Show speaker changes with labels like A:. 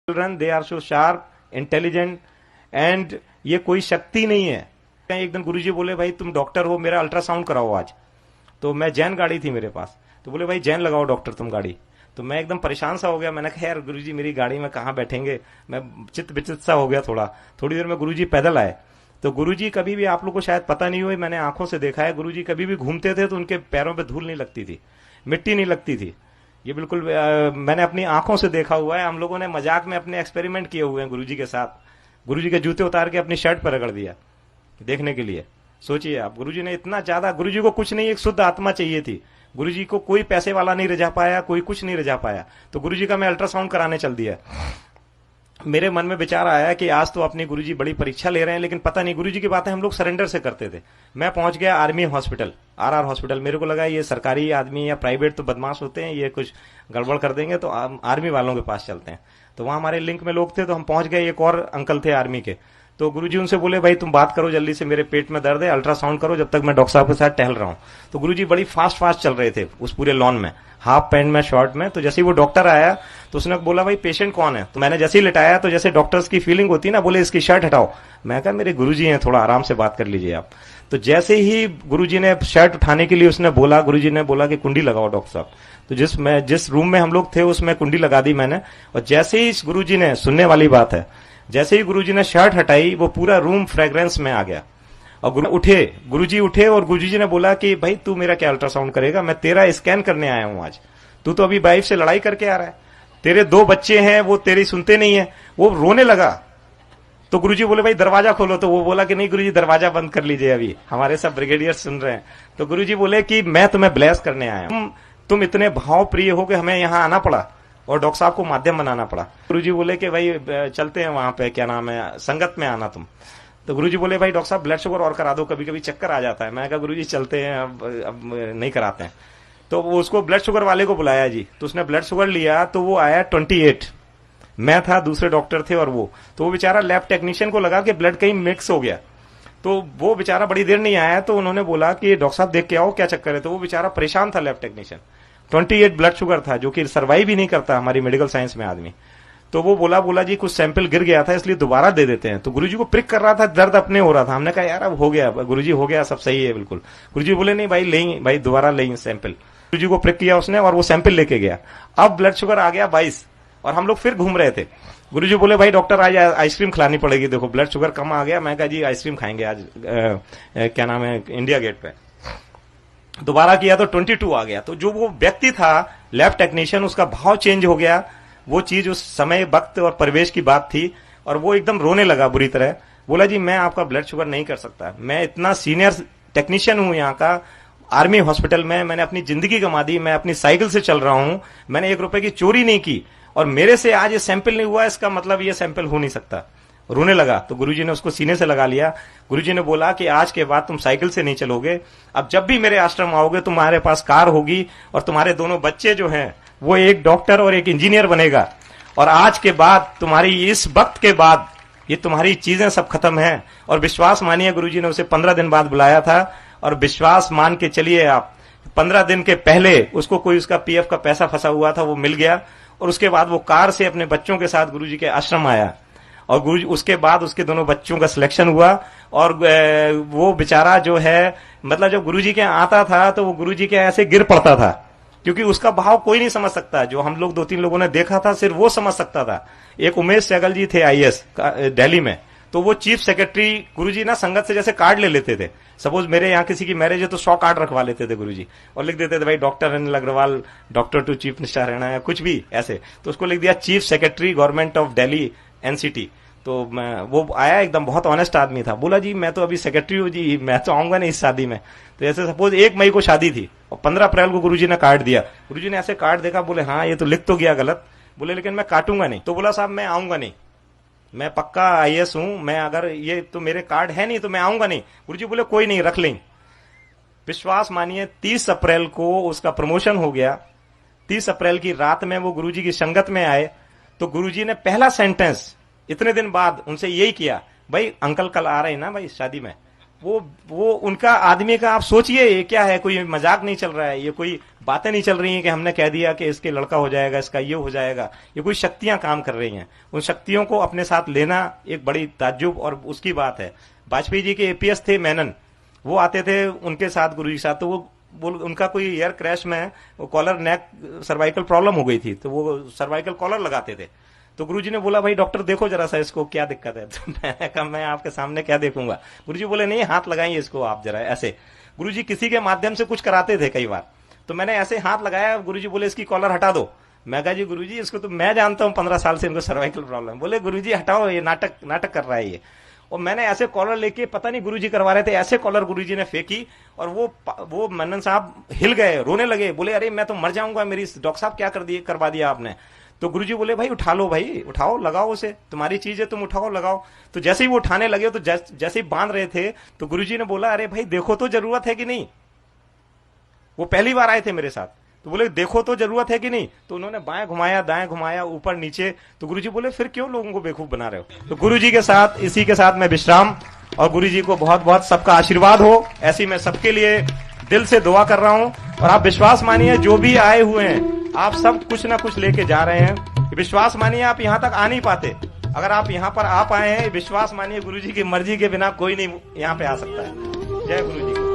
A: Children they are so sharp, intelligent, and ये कोई शक्ति नहीं है। एक दिन गुरुजी बोले भाई तुम डॉक्टर हो, मेरा अल्ट्रासाउंड कराओ आज। तो मैं जैन गाड़ी थी मेरे पास, तो बोले भाई जैन लगाओ डॉक्टर तुम गाड़ी। तो मैं एकदम परेशान सा हो गया, मैंने कहा यार गुरुजी मेरी गाड़ी में कहाँ बैठेंगे, मैं चित विचित सा हो गया थोड़ा। थोड़ी देर में गुरुजी पैदल आए। तो गुरुजी कभी भी, आप लोग को शायद पता नहीं हुई, मैंने आंखों से देखा है, गुरुजी कभी भी घूमते थे तो उनके पैरों पे धूल नहीं लगती थी, मिट्टी नहीं लगती थी। ये बिल्कुल मैंने अपनी आंखों से देखा हुआ है। हम लोगों ने मजाक में अपने एक्सपेरिमेंट किए हुए हैं गुरुजी के साथ। गुरुजी के जूते उतार के अपनी शर्ट पर रगड़ दिया देखने के लिए। सोचिए आप, गुरुजी ने इतना ज्यादा, गुरुजी को कुछ नहीं, एक शुद्ध आत्मा चाहिए थी। गुरुजी को कोई पैसे वाला नहीं रिझा पाया, कोई कुछ नहीं रिझा पाया। तो गुरुजी का मैं अल्ट्रासाउंड कराने चल दिया। मेरे मन में विचार आया कि आज तो अपनी गुरुजी बड़ी परीक्षा ले रहे हैं, लेकिन पता नहीं, गुरुजी की बातें हम लोग सरेंडर से करते थे। मैं पहुंच गया आर्मी हॉस्पिटल, आरआर हॉस्पिटल। मेरे को लगा ये सरकारी आदमी या प्राइवेट तो बदमाश होते हैं, ये कुछ गड़बड़ कर देंगे, तो आर्मी वालों के पास चलते हैं। तो वहां हमारे लिंक में लोग थे, तो हम पहुंच गए। एक और अंकल थे आर्मी के। तो गुरुजी उनसे बोले भाई तुम बात करो जल्दी से, मेरे पेट में दर्द है, अल्ट्रासाउंड करो जब तक मैं डॉक्टर साहब के साथ टहल रहा हूं। तो गुरुजी बड़ी फास्ट फास्ट चल रहे थे उस पूरे लॉन में, हाफ पैंट में, शॉर्ट में। तो जैसे ही वो डॉक्टर आया तो उसने बोला भाई पेशेंट कौन है। तो मैंने जैसे ही लिटाया, तो जैसे डॉक्टर्स की फीलिंग होती है ना, बोले इसकी शर्ट हटाओ। मैं कहा मेरे गुरुजी हैं, थोड़ा आराम से बात कर लीजिए आप। तो जैसे ही गुरुजी ने शर्ट उठाने के लिए उसने बोला, गुरुजी ने बोला कि कुंडी लगाओ डॉक्टर साहब। तो जिस रूम में हम लोग थे उसमें कुंडी लगा दी मैंने। और जैसे ही गुरुजी ने, सुनने वाली बात है, जैसे ही गुरुजी ने शर्ट हटाई, वो पूरा रूम फ्रेग्रेंस में आ गया। और गुरुजी उठे और गुरुजी ने बोला कि भाई तू मेरा क्या अल्ट्रासाउंड करेगा, मैं तेरा स्कैन करने आया हूं आज। तू तो अभी वाइफ से लड़ाई करके आ रहा है, तेरे 2 बच्चे हैं, वो तेरी सुनते नहीं है। वो रोने लगा। तो गुरुजी बोले भाई दरवाजा खोलो। तो वो बोला कि नहीं गुरुजी दरवाजा बंद कर लीजिए, अभी हमारे सब ब्रिगेडियर सुन रहे हैं। तो गुरुजी बोले कि मैं तुम्हें ब्लेस करने आया हूं, तुम इतने भाव प्रिय हो कि हमें यहां आना पड़ा और डॉक्टर साहब को माध्यम बनाना पड़ा। गुरुजी बोले कि भाई चलते हैं वहां पे, क्या नाम है, संगत में आना तुम। तो गुरुजी बोले भाई डॉक्टर साहब ब्लड शुगर और करा दो, कभी कभी चक्कर आ जाता है। मैं कहा गुरुजी चलते हैं, अब नहीं कराते हैं। तो वो उसको ब्लड शुगर वाले को बुलाया जी। तो उसने ब्लड शुगर लिया, तो वो आया 28। मैं था, दूसरे डॉक्टर थे और वो। तो वो बेचारा लैब टेक्नीशियन को लगा कि ब्लड कहीं मिक्स हो गया। तो वो बेचारा बड़ी देर नहीं आया। तो उन्होंने बोला कि डॉक्टर साहब देख के आओ क्या चक्कर है। तो वो बेचारा परेशान था लैब टेक्नीशियन। 28 ब्लड शुगर था, जो कि सर्वाइव ही नहीं करता हमारी मेडिकल साइंस में आदमी। तो वो बोला जी कुछ सैंपल गिर गया था, इसलिए दोबारा दे देते हैं। तो गुरुजी को प्रिक कर रहा था, दर्द अपने हो रहा था। हमने कहा यार अब हो गया गुरुजी, हो गया, सब सही है बिल्कुल। गुरुजी बोले नहीं भाई लेंगे, भाई दोबारा लेंगे सैंपल। गुरुजी को प्रिक किया उसने और वो सैंपल लेके गया। अब ब्लड शुगर आ गया 22 और हम लोग फिर घूम रहे थे। गुरुजी बोले भाई डॉक्टर आज आइसक्रीम खिलानी पड़ेगी, देखो ब्लड शुगर कम आ गया। मैं कहा जी आइसक्रीम खाएंगे आज, क्या नाम है, इंडिया गेट पे। दोबारा किया तो 22 आ गया। तो जो वो व्यक्ति था लैब टेक्नीशियन, उसका भाव चेंज हो गया। वो चीज उस समय, वक्त और परिवेश की बात थी। और वो एकदम रोने लगा बुरी तरह। बोला जी मैं आपका ब्लड शुगर नहीं कर सकता, मैं इतना सीनियर टेक्नीशियन हूं यहाँ का, आर्मी हॉस्पिटल में मैंने अपनी जिंदगी गंवा दी, मैं अपनी साइकिल से चल रहा हूं, मैंने 1 रुपए की चोरी नहीं की, और मेरे से आज ये सैंपल नहीं हुआ, इसका मतलब ये सैंपल हो नहीं सकता। रोने लगा। तो गुरुजी ने उसको सीने से लगा लिया। गुरुजी ने बोला कि आज के बाद तुम साइकिल से नहीं चलोगे, अब जब भी मेरे आश्रम आओगे तुम्हारे पास कार होगी, और तुम्हारे दोनों बच्चे जो हैं वो एक डॉक्टर और एक इंजीनियर बनेगा। और आज के बाद, तुम्हारी इस वक्त के बाद, ये तुम्हारी चीजें सब खत्म हैं। और विश्वास मानिए, गुरुजी ने उसे 15 दिन बाद बुलाया था, और विश्वास मान के चलिए आप, 15 दिन के पहले उसको कोई उसका पीएफ का पैसा फंसा हुआ था, वो मिल गया। और उसके बाद वो कार से अपने बच्चों के साथ गुरुजी के आश्रम आया। और गुरुजी, उसके बाद उसके दोनों बच्चों का सिलेक्शन हुआ। और वो बेचारा जो है, मतलब जब गुरुजी के आता था तो वो गुरुजी के ऐसे गिर पड़ता था, क्योंकि उसका भाव कोई नहीं समझ सकता। जो हम लोग 2-3 लोगों ने देखा था, सिर्फ वो समझ सकता था। एक उमेश सहगल जी थे आईएएस दिल्ली में, तो वो चीफ सेक्रेटरी, गुरुजी ना संगत से जैसे कार्ड ले लेते थे। सपोज मेरे यहाँ किसी की मैरिज है तो 100 कार्ड रखवा लेते थे गुरुजी, और लिख देते थे भाई doctor Anil Agrawal, doctor to chief minister Haryana, या कुछ भी ऐसे। तो उसको लिख दिया chief secretary government of Delhi NCT. तो वो आया, एकदम बहुत ऑनेस्ट आदमी था। बोला जी मैं तो अभी सेक्रेटरी हूँ जी, मैं तो आऊंगा नहीं इस शादी में। तो ऐसे सपोज 1 मई को शादी थी और 15 अप्रैल को गुरुजी ने कार्ड दिया। गुरुजी ने ऐसे कार्ड देखा, बोले हाँ ये तो लिख तो गया गलत, बोले लेकिन मैं काटूंगा नहीं। तो बोला साहब मैं आऊंगा नहीं, मैं पक्का आईएएस हूं, मैं अगर ये तो मेरे कार्ड है नहीं तो मैं आऊंगा नहीं। गुरुजी बोले कोई नहीं, रख लें। विश्वास मानिए 30 अप्रैल को उसका प्रमोशन हो गया। 30 अप्रैल की रात में वो गुरुजी की संगत में आए। तो गुरुजी ने पहला सेंटेंस इतने दिन बाद उनसे यही किया, भाई अंकल कल आ रहे हैं ना भाई शादी में, वो उनका आदमी का आप सोचिए, ये क्या है, कोई मजाक नहीं चल रहा है, ये कोई बातें नहीं चल रही हैं कि हमने कह दिया कि इसके लड़का हो जाएगा, इसका ये हो जाएगा। ये कोई शक्तियां काम कर रही हैं। उन शक्तियों को अपने साथ लेना एक बड़ी ताज्जुब और उसकी बात है। वाजपेयी जी के एपीएस थे मेनन, वो आते थे उनके साथ, गुरु जी के साथ, तो वो उनका कोई एयर क्रैश में वो कॉलर नेक सर्वाइकल प्रॉब्लम हो गई थी, तो वो सर्वाइकल कॉलर लगाते थे। तो गुरुजी ने बोला भाई डॉक्टर देखो जरा सा इसको क्या दिक्कत है। तो मैंने कहा मैं आपके सामने क्या देखूंगा। गुरुजी बोले नहीं, हाथ लगाइए इसको आप जरा ऐसे। गुरुजी किसी के माध्यम से कुछ कराते थे कई बार, तो मैंने ऐसे हाथ लगाया, गुरुजी बोले इसकी कॉलर हटा दो। मैं कहा जी गुरुजी इसको तो मैं जानता हूँ 15 साल से इनको सर्वाइकल प्रॉब्लम। बोले गुरुजी हटाओ, ये नाटक कर रहा है ये। और मैंने ऐसे कॉलर लेके, पता नहीं गुरुजी करवा रहे थे, ऐसे कॉलर गुरुजी ने फेंकी और वो मन्नन साहब हिल गए, रोने लगे, बोले अरे मैं तो मर जाऊंगा, मेरी डॉक्टर साहब क्या करवा दिया आपने। तो गुरुजी बोले भाई उठा लो, भाई उठाओ, लगाओ उसे, तुम्हारी चीज है, तुम उठाओ लगाओ। तो जैसे ही वो उठाने लगे, तो जैसे ही बांध रहे थे, तो गुरुजी ने बोला अरे भाई देखो तो जरूरत है कि नहीं। वो पहली बार आए थे मेरे साथ, तो बोले देखो तो जरूरत है कि नहीं। तो उन्होंने बाएं घुमाया, दाएं घुमाया, ऊपर नीचे। तो गुरुजी बोले फिर क्यों लोगों को बेवकूफ बना रहे हो। तो गुरुजी के साथ, इसी के साथ मैं विश्राम, और गुरुजी को बहुत बहुत सबका आशीर्वाद हो, ऐसी मैं सबके लिए दिल से दुआ कर रहा हूं। और आप विश्वास मानिए, जो भी आए हुए हैं आप सब कुछ ना कुछ लेके जा रहे हैं। विश्वास मानिए, आप यहां तक आ नहीं पाते, अगर आप यहां पर आ पाए हैं, विश्वास मानिए गुरुजी की मर्जी के बिना कोई नहीं यहां पे आ सकता है। जय गुरुजी।